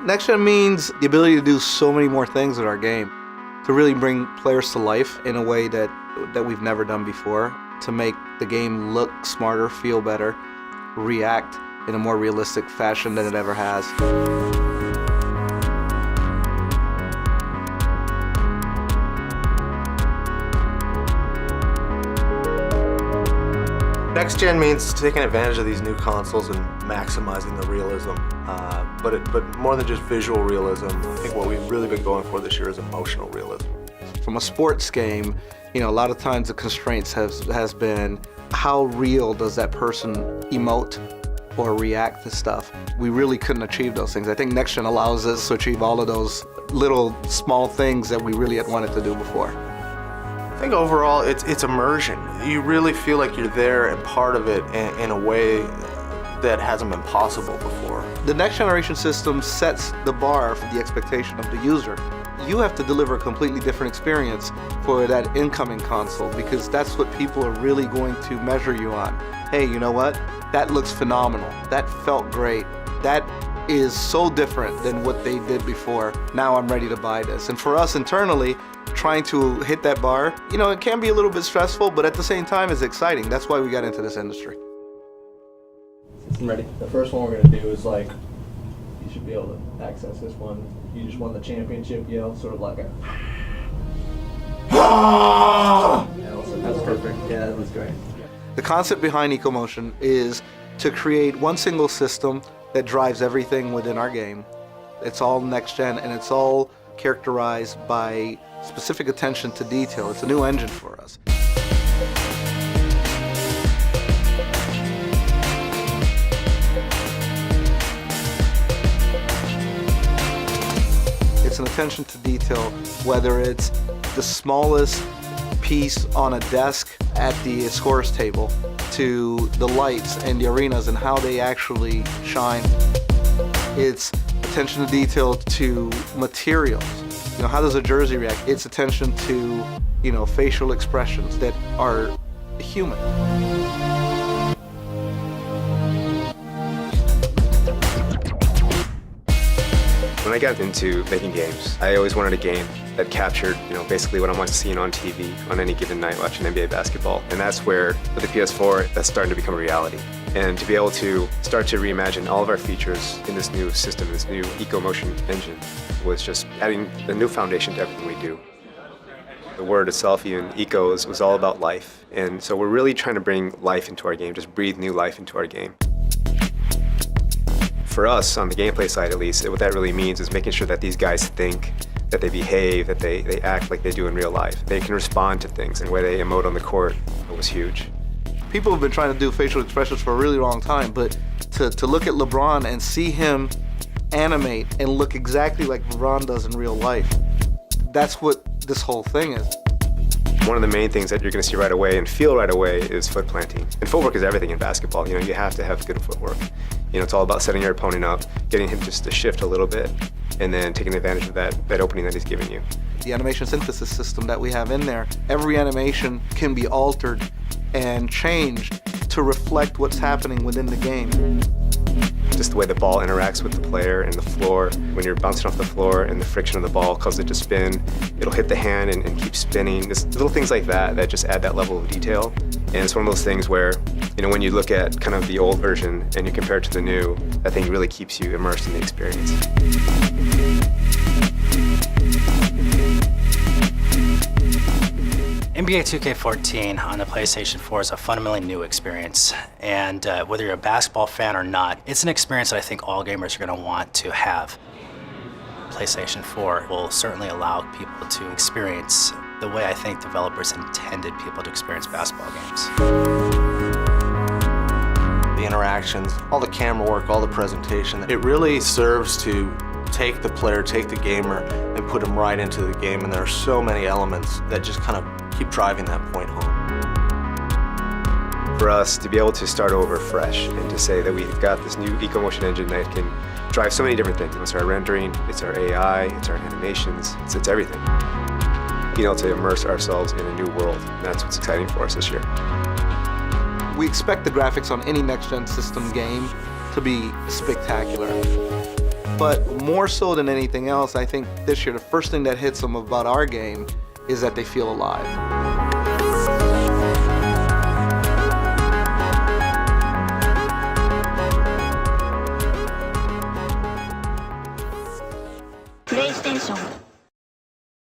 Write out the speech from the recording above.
Next Gen means the ability to do so many more things with our game, to really bring players to life in a way that we've never done before, to make the game look smarter, feel better, react in a more realistic fashion than it ever has. Next Gen means taking advantage of these new consoles and maximizing the realism, but more than just visual realism. I think what we've really been going for this year is emotional realism. From a sports game, a lot of times the constraints has been how real does that person emote or react to stuff. We really couldn't achieve those things. I think Next Gen allows us to achieve all of those little small things that we really had wanted to do before. I think overall it's immersion. You really feel like you're there and part of it in a way that hasn't been possible before. The next generation system sets the bar for the expectation of the user. You have to deliver a completely different experience for that incoming console, because that's what people are really going to measure you on. Hey, you know what? That looks phenomenal. That felt great. That is so different than what they did before. Now I'm ready to buy this. And for us internally, trying to hit that bar, it can be a little bit stressful, but at the same time it's exciting. That's why we got into this industry. I'm ready. The first one we're going to do is you should be able to access this one. You just won the championship yell, sort of like a... That's perfect. Yeah, that was great. The concept behind EcoMotion is to create one single system that drives everything within our game. It's all next gen, and it's all characterized by specific attention to detail. It's a new engine for us. It's an attention to detail, whether it's the smallest piece on a desk at the scores table to the lights and the arenas and how they actually shine. It's attention to detail to materials. How does a jersey react? It's attention to, facial expressions that are human. When I got into making games, I always wanted a game that captured, basically what I'm seeing on TV on any given night watching NBA basketball. And that's where, with the PS4, that's starting to become a reality. And to be able to start to reimagine all of our features in this new system, this new EcoMotion engine, was just adding a new foundation to everything we do. The word itself, even eco, was all about life. And so we're really trying to bring life into our game, just breathe new life into our game. For us, on the gameplay side at least, what that really means is making sure that these guys think, that they behave, that they act like they do in real life. They can respond to things, and the way they emote on the court was huge. People have been trying to do facial expressions for a really long time, but to look at LeBron and see him animate and look exactly like LeBron does in real life, that's what this whole thing is. One of the main things that you're going to see right away and feel right away is foot planting. And footwork is everything in basketball. You have to have good footwork. It's all about setting your opponent up, getting him just to shift a little bit, and then taking advantage of that opening that he's giving you. The animation synthesis system that we have in there, every animation can be altered and changed to reflect what's happening within the game. Just the way the ball interacts with the player and the floor. When you're bouncing off the floor and the friction of the ball causes it to spin, it'll hit the hand and keep spinning. There's little things like that that just add that level of detail. And it's one of those things where, when you look at kind of the old version and you compare it to the new, that thing really keeps you immersed in the experience. NBA 2K14 on the PlayStation 4 is a fundamentally new experience, and whether you're a basketball fan or not, it's an experience that I think all gamers are going to want to have. PlayStation 4 will certainly allow people to experience the way I think developers intended people to experience basketball games. The interactions, all the camera work, all the presentation, it really serves to take the player, take the gamer, and put them right into the game, and there are so many elements that just kind of keep driving that point home. For us to be able to start over fresh and to say that we've got this new EcoMotion engine that can drive so many different things. It's our rendering, it's our AI, it's our animations, it's everything. Being able to immerse ourselves in a new world, and that's what's exciting for us this year. We expect the graphics on any next-gen system game to be spectacular. But more so than anything else, I think this year the first thing that hits them about our game is that they feel alive. PlayStation